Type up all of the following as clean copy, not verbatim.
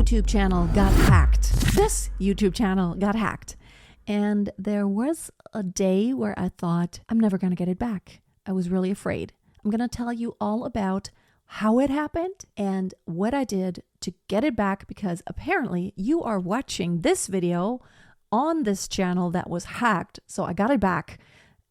YouTube channel got hacked. This YouTube channel got hacked. And there was a day where I thought, I'm never going to get it back. I was really afraid. I'm going to tell you all about how it happened and what I did to get it back, because apparently you are watching this video on this channel that was hacked. So I got it back.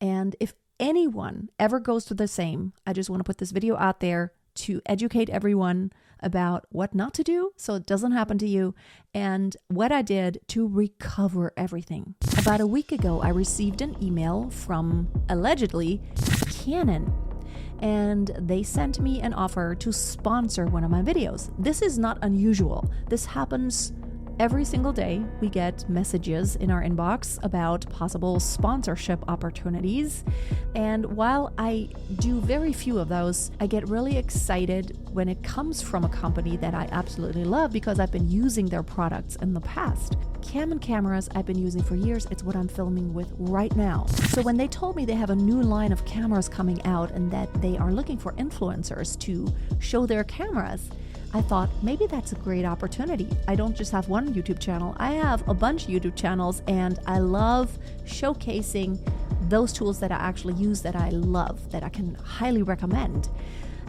And if anyone ever goes through the same, I just want to put this video out there to educate everyone about what not to do so it doesn't happen to you and what I did to recover everything. About a week ago, I received an email from allegedly Canon, and they sent me an offer to sponsor one of my videos. This is not unusual. This happens every single day. We get messages in our inbox about possible sponsorship opportunities. And while I do very few of those, I get really excited when it comes from a company that I absolutely love because I've been using their products in the past. Canon cameras I've been using for years. It's what I'm filming with right now. So when they told me they have a new line of cameras coming out and that they are looking for influencers to show their cameras, I thought maybe that's a great opportunity. I don't just have one YouTube channel. I have a bunch of YouTube channels, and I love showcasing those tools that I actually use that I love, that I can highly recommend.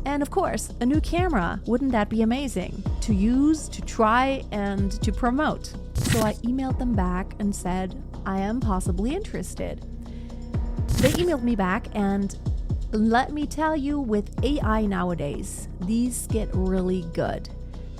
And of course, a new camera, wouldn't that be amazing to use, to try, and to promote? So I emailed them back and said, I am possibly interested. They emailed me back, and let me tell you, with AI nowadays, these get really good.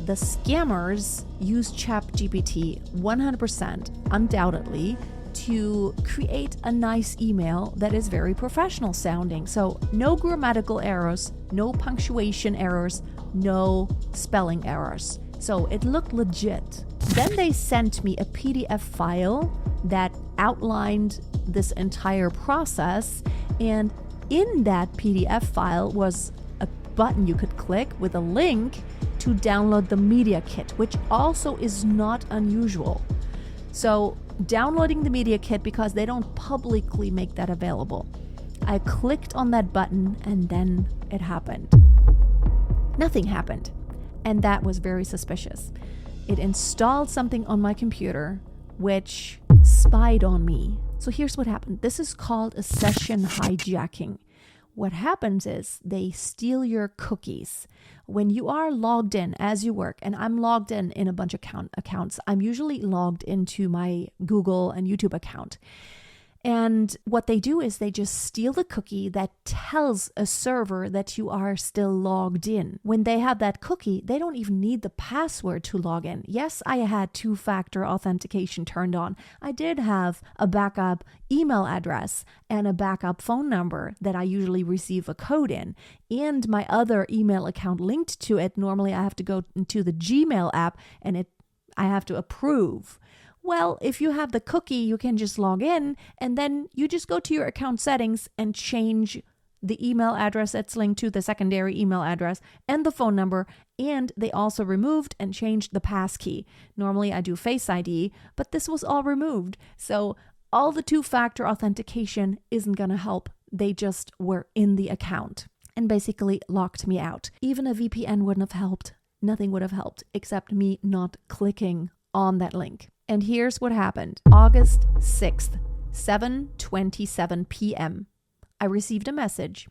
The scammers use ChatGPT 100%, undoubtedly, to create a nice email that is very professional sounding. So no grammatical errors, no punctuation errors, no spelling errors. So it looked legit. Then they sent me a PDF file that outlined this entire process, and in that PDF file was a button you could click with a link to download the media kit, which also is not unusual. So downloading the media kit, because they don't publicly make that available. I clicked on that button and then it happened. Nothing happened. And that was very suspicious. It installed something on my computer which spied on me. So here's what happened. This is called a session hijacking. What happens is they steal your cookies. When you are logged in as you work, and I'm logged in a bunch of accounts, I'm usually logged into my Google and YouTube account. And what they do is they just steal the cookie that tells a server that you are still logged in. When they have that cookie, they don't even need the password to log in. Yes, I had two-factor authentication turned on. I did have a backup email address and a backup phone number that I usually receive a code in, and my other email account linked to it. Normally, I have to go into the Gmail app and I have to approve. Well, if you have the cookie, you can just log in, and then you just go to your account settings and change the email address that's linked to the secondary email address and the phone number. And they also removed and changed the passkey. Normally I do Face ID, but this was all removed. So all the two-factor authentication isn't going to help. They just were in the account and basically locked me out. Even a VPN wouldn't have helped. Nothing would have helped except me not clicking on that link. And here's what happened. August 6th, 7:27 p.m. I received a message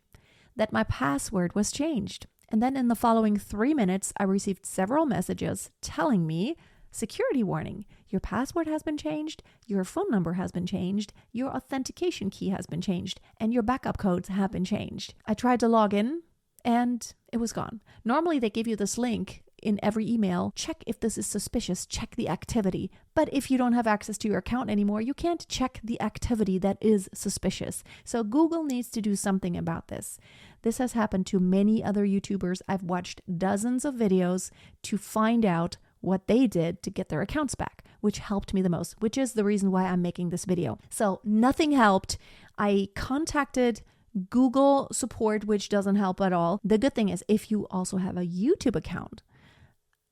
that my password was changed. And then in the following 3 minutes, I received several messages telling me, security warning, your password has been changed, your phone number has been changed, your authentication key has been changed, and your backup codes have been changed. I tried to log in and it was gone. Normally they give you this link in every email, check if this is suspicious, check the activity. But if you don't have access to your account anymore, you can't check the activity that is suspicious. So Google needs to do something about this. This has happened to many other YouTubers. I've watched dozens of videos to find out what they did to get their accounts back, which helped me the most, which is the reason why I'm making this video. So nothing helped. I contacted Google support, which doesn't help at all. The good thing is if you also have a YouTube account,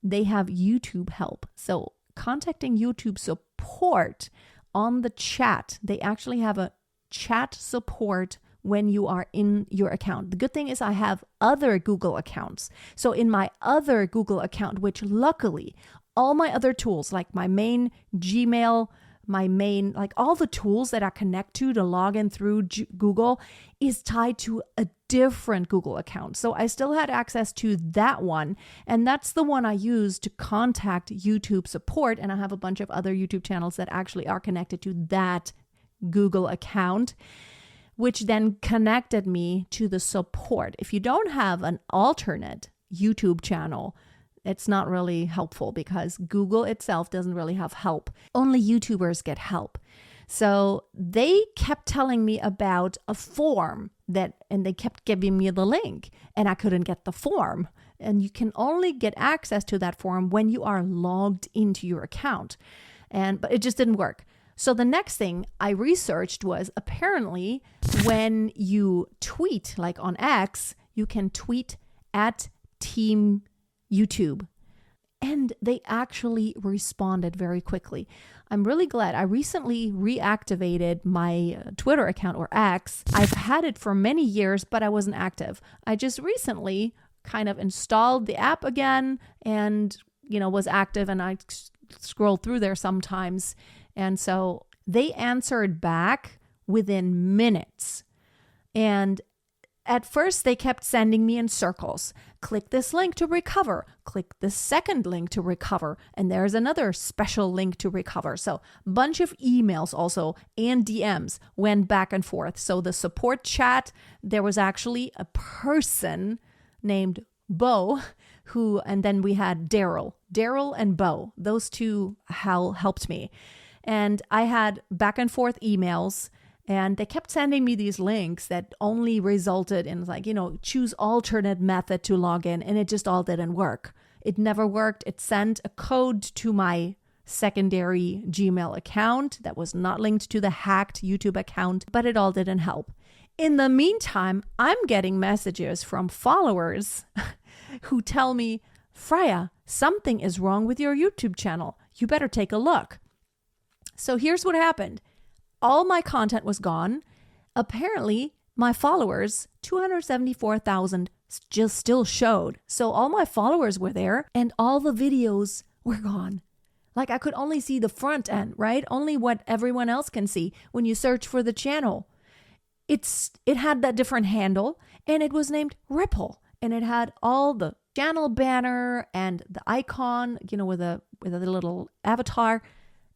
they have YouTube help. So contacting YouTube support on the chat, they actually have a chat support when you are in your account. The good thing is I have other Google accounts. So in my other Google account, which luckily all my other tools, like my main Gmail, like all the tools that I connect to log in through Google is tied to a different Google account. So I still had access to that one. And that's the one I use to contact YouTube support. And I have a bunch of other YouTube channels that actually are connected to that Google account, which then connected me to the support. If you don't have an alternate YouTube channel, it's not really helpful because Google itself doesn't really have help. Only YouTubers get help. So they kept telling me about a form and they kept giving me the link and I couldn't get the form. And you can only get access to that form when you are logged into your account. But it just didn't work. So the next thing I researched was apparently when you tweet, like on X, you can tweet at Team YouTube. And they actually responded very quickly. I'm really glad. I recently reactivated my Twitter account, or X. I've had it for many years, but I wasn't active. I just recently kind of installed the app again and, was active, and I scrolled through there sometimes. And so they answered back within minutes. And at first, they kept sending me in circles. Click this link to recover. Click the second link to recover. And there's another special link to recover. So a bunch of emails also and DMs went back and forth. So the support chat, there was actually a person named Bo and then we had Daryl and Bo. Those two helped me. And I had back and forth emails. And they kept sending me these links that only resulted in choose alternate method to log in. And it just all didn't work. It never worked. It sent a code to my secondary Gmail account that was not linked to the hacked YouTube account, but it all didn't help. In the meantime, I'm getting messages from followers who tell me, Freya, something is wrong with your YouTube channel. You better take a look. So here's what happened. All my content was gone. Apparently, my followers, 274,000, just still showed. So all my followers were there and all the videos were gone. Like I could only see the front end, right? Only what everyone else can see when you search for the channel. It had that different handle and it was named Ripple. And it had all the channel banner and the icon, with a little avatar.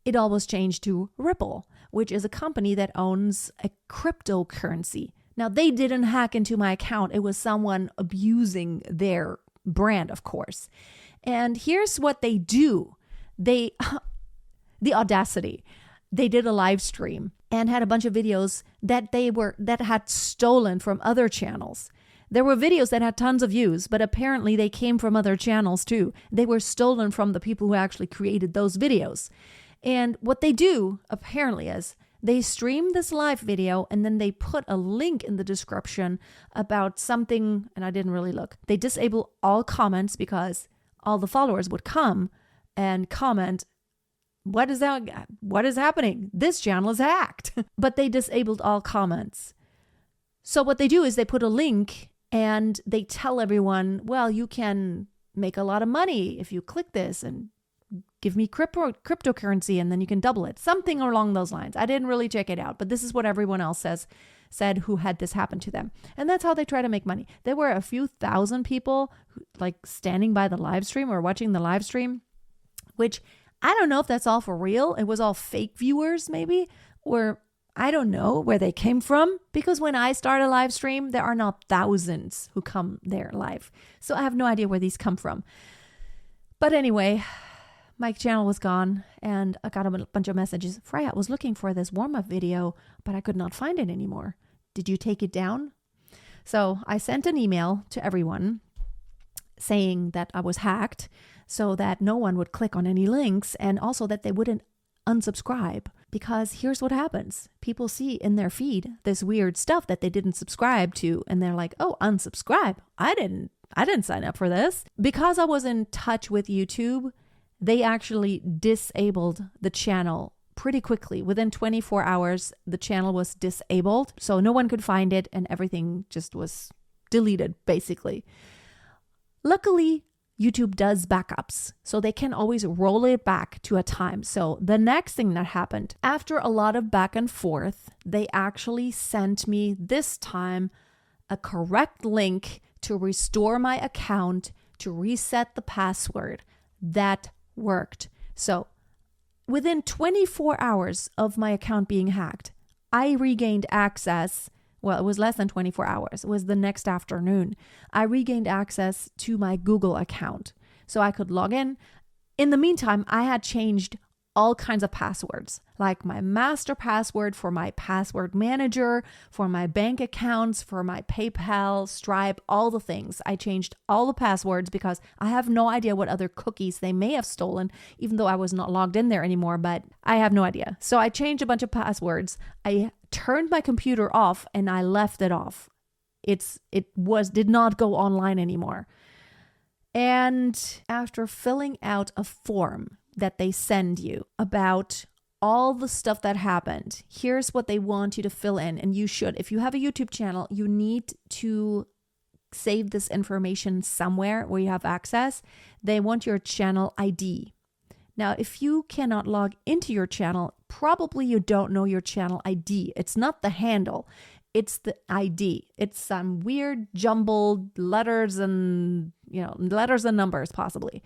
It all was changed to Ripple, which is a company that owns a cryptocurrency. Now, they didn't hack into my account. It was someone abusing their brand, of course. And here's what they do. The audacity. They did a live stream and had a bunch of videos that had stolen from other channels. There were videos that had tons of views, but apparently they came from other channels too. They were stolen from the people who actually created those videos. And what they do, apparently, is they stream this live video and then they put a link in the description about something, and I didn't really look. They disable all comments because all the followers would come and comment, what is happening? This channel is hacked. But they disabled all comments. So what they do is they put a link and they tell everyone, well, you can make a lot of money if you click this and give me cryptocurrency and then you can double it. Something along those lines. I didn't really check it out, but this is what everyone else said who had this happen to them. And that's how they try to make money. There were a few thousand people standing by the live stream or watching the live stream, which I don't know if that's all for real. It was all fake viewers maybe, or I don't know where they came from, because when I start a live stream, there are not thousands who come there live. So I have no idea where these come from. But anyway, my channel was gone and I got a bunch of messages. Freya, I was looking for this warm-up video, but I could not find it anymore. Did you take it down? So I sent an email to everyone saying that I was hacked so that no one would click on any links and also that they wouldn't unsubscribe. Because here's what happens. People see in their feed this weird stuff that they didn't subscribe to and they're like, oh, unsubscribe. I didn't sign up for this. Because I was in touch with YouTube, they actually disabled the channel pretty quickly. Within 24 hours, the channel was disabled. So no one could find it and everything just was deleted, basically. Luckily, YouTube does backups, so they can always roll it back to a time. So the next thing that happened, after a lot of back and forth, they actually sent me this time a correct link to restore my account, to reset the password. That worked. So within 24 hours of my account being hacked, I regained access. Well, it was less than 24 hours. It was the next afternoon. I regained access to my Google account so I could log in. In the meantime, I had changed all kinds of passwords, like my master password for my password manager, for my bank accounts, for my PayPal, Stripe, all the things. I changed all the passwords because I have no idea what other cookies they may have stolen, even though I was not logged in there anymore, but I have no idea. So I changed a bunch of passwords. I turned my computer off and I left it off. It did not go online anymore. And after filling out a form that they send you about all the stuff that happened, here's what they want you to fill in. And you should, if you have a YouTube channel, you need to save this information somewhere where you have access. They want your channel ID. Now, if you cannot log into your channel, probably you don't know your channel ID. It's not the handle, it's the ID. It's some weird jumbled letters and numbers possibly.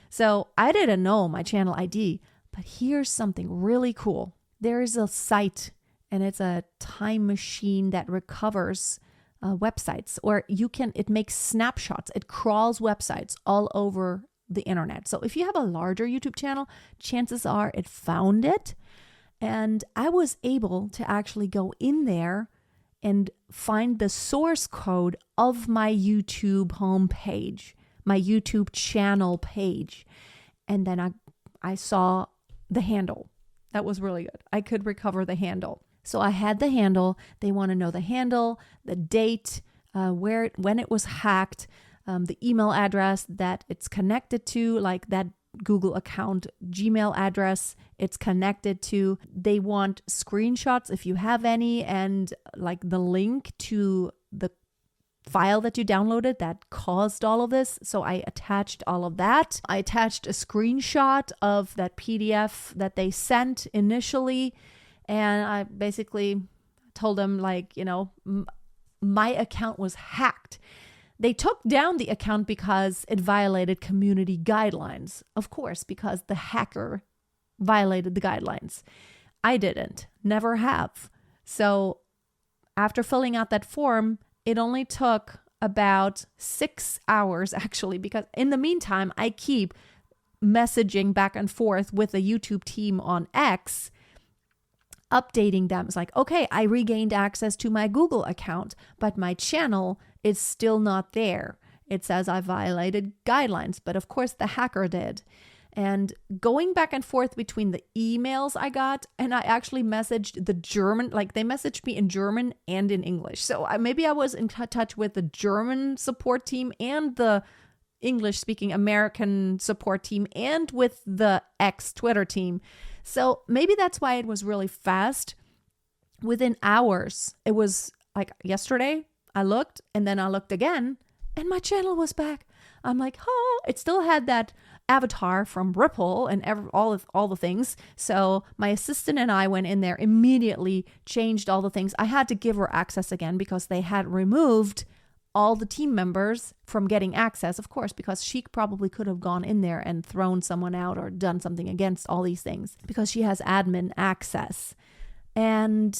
So I didn't know my channel ID, but here's something really cool. There is a site, and it's a time machine that recovers websites, or it makes snapshots. It crawls websites all over the internet. So if you have a larger YouTube channel, chances are it found it. And I was able to actually go in there and find the source code of my YouTube homepage, my YouTube channel page. And then I saw the handle. That was really good. I could recover the handle. So I had the handle. They want to know the handle, the date, when it was hacked, the email address that it's connected to, like that Google account, Gmail address it's connected to. They want screenshots if you have any, and like the link to the file that you downloaded that caused all of this. So I attached all of that. I attached a screenshot of that PDF that they sent initially. And I basically told them, my account was hacked. They took down the account because it violated community guidelines. Of course, because the hacker violated the guidelines. I didn't, never have. So after filling out that form, it only took about 6 hours, actually, because in the meantime, I keep messaging back and forth with the YouTube team on X, updating them. It's like, okay, I regained access to my Google account, but my channel is still not there. It says I violated guidelines, but of course the hacker did. And going back and forth between the emails I got, and I actually messaged the German, they messaged me in German and in English. So maybe I was in touch with the German support team and the English-speaking American support team and with the X Twitter team. So maybe that's why it was really fast. Within hours, it was like yesterday, I looked and then I looked again and my channel was back. I'm like, oh, it still had that avatar from Ripple and all the things. So my assistant and I went in there, immediately changed all the things. I had to give her access again because they had removed all the team members from getting access, of course, because she probably could have gone in there and thrown someone out or done something against all these things because she has admin access. And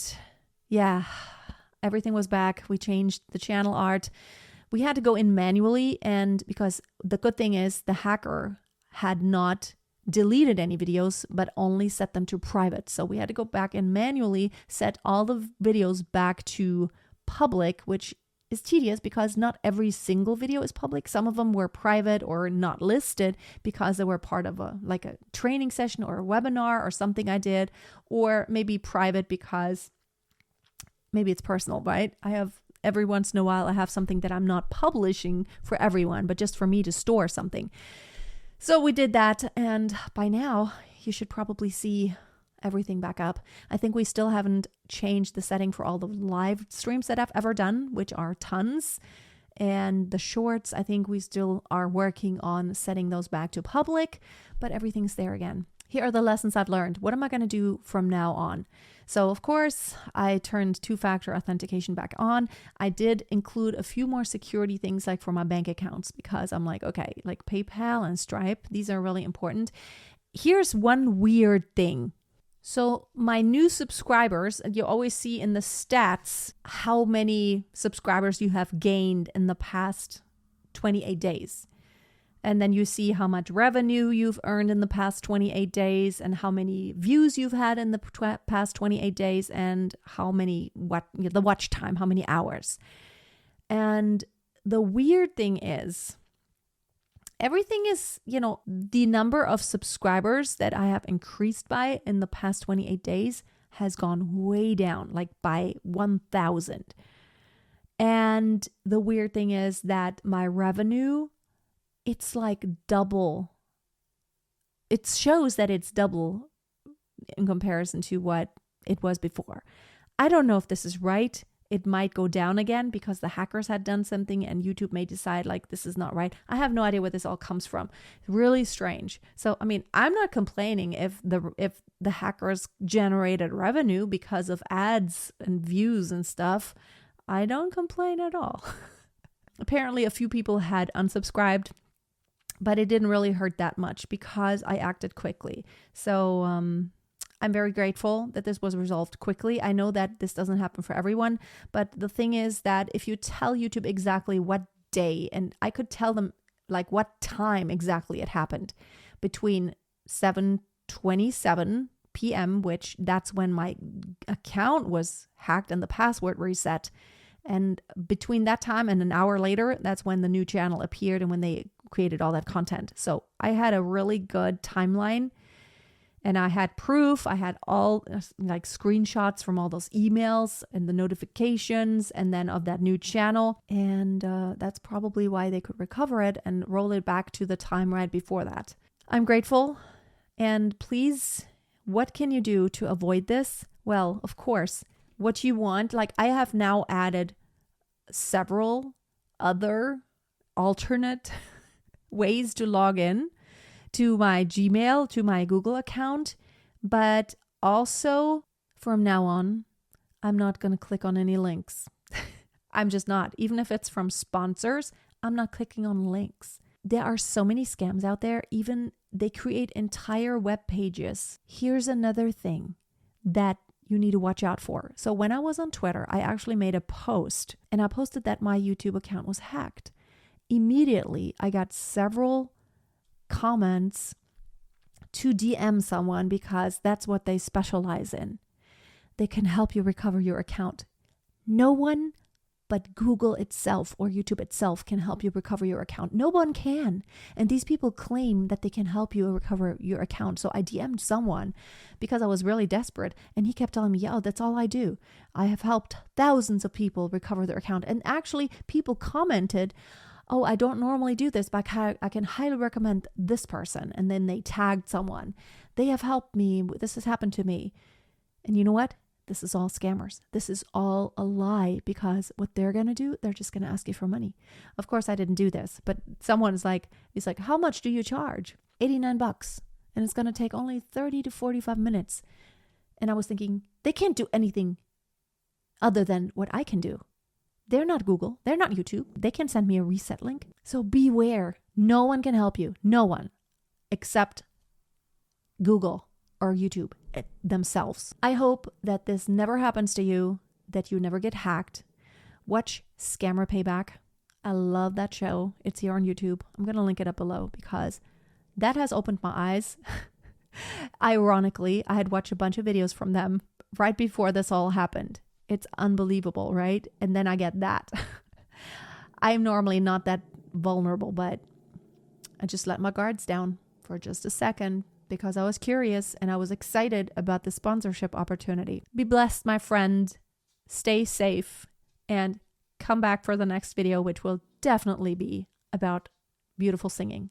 yeah, everything was back. We changed the channel art. We had to go in manually, and because the good thing is the hacker had not deleted any videos, but only set them to private. So we had to go back and manually set all the videos back to public, which is tedious because not every single video is public. Some of them were private or not listed because they were part of a training session or a webinar or something I did, or maybe private because maybe it's personal, right? Every once in a while, I have something that I'm not publishing for everyone, but just for me to store something. So we did that, and by now, you should probably see everything back up. I think we still haven't changed the setting for all the live streams that I've ever done, which are tons. And the shorts, I think we still are working on setting those back to public, but everything's there again. Here are the lessons I've learned. What am I going to do from now on? So, of course, I turned two-factor authentication back on. I did include a few more security things like for my bank accounts, because I'm like, okay, like PayPal and Stripe, these are really important. Here's one weird thing. So my new subscribers, you always see in the stats how many subscribers you have gained in the past 28 days. And then you see how much revenue you've earned in the past 28 days and how many views you've had in the past 28 days and how many, the watch time, how many hours. And the weird thing is, everything is, the number of subscribers that I have increased by in the past 28 days has gone way down, like by 1,000. And the weird thing is that my revenue, it's like double. It shows that it's double in comparison to what it was before. I don't know if this is right. It might go down again because the hackers had done something and YouTube may decide like this is not right. I have no idea where this all comes from. Really strange. So, I mean, I'm not complaining if the hackers generated revenue because of ads and views and stuff. I don't complain at all. Apparently, a few people had unsubscribed, but it didn't really hurt that much because I acted quickly. So, I'm very grateful that this was resolved quickly. I know that this doesn't happen for everyone, but the thing is that if you tell YouTube exactly what day, and I could tell them like what time exactly it happened, between 7:27 p.m., which that's when my account was hacked and the password reset. And between that time and an hour later, that's when the new channel appeared and when they created all that content. So I had a really good timeline. And I had proof, I had all like screenshots from all those emails and the notifications and then of that new channel. And that's probably why they could recover it and roll it back to the time right before that. I'm grateful. And please, what can you do to avoid this? Well, of course, what you want, like I have now added several other alternate ways to log in to my Gmail, to my Google account, but also from now on, I'm not going to click on any links. I'm just not. Even if it's from sponsors, I'm not clicking on links. There are so many scams out there. Even they create entire web pages. Here's another thing that you need to watch out for. So when I was on Twitter, I actually made a post and I posted that my YouTube account was hacked. Immediately, I got several comments to DM someone because that's what they specialize in. They can help you recover your account. No one but Google itself or YouTube itself can help you recover your account. No one can. And these people claim that they can help you recover your account. So I DM'd someone because I was really desperate and he kept telling me, yeah, that's all I do. I have helped thousands of people recover their account. And actually people commented, oh, I don't normally do this, but I can highly recommend this person. And then they tagged someone. They have helped me. This has happened to me. And you know what? This is all scammers. This is all a lie because what they're going to do, they're just going to ask you for money. Of course, I didn't do this, but someone's like, it's like, how much do you charge? $89. And it's going to take only 30 to 45 minutes. And I was thinking, they can't do anything other than what I can do. They're not Google. They're not YouTube. They can send me a reset link. So beware. No one can help you. No one except Google or YouTube themselves. I hope that this never happens to you, that you never get hacked. Watch Scammer Payback. I love that show. It's here on YouTube. I'm going to link it up below because that has opened my eyes. Ironically, I had watched a bunch of videos from them right before this all happened. It's unbelievable, right? And then I get that. I'm normally not that vulnerable, but I just let my guards down for just a second because I was curious and I was excited about the sponsorship opportunity. Be blessed, my friend. Stay safe and come back for the next video, which will definitely be about beautiful singing.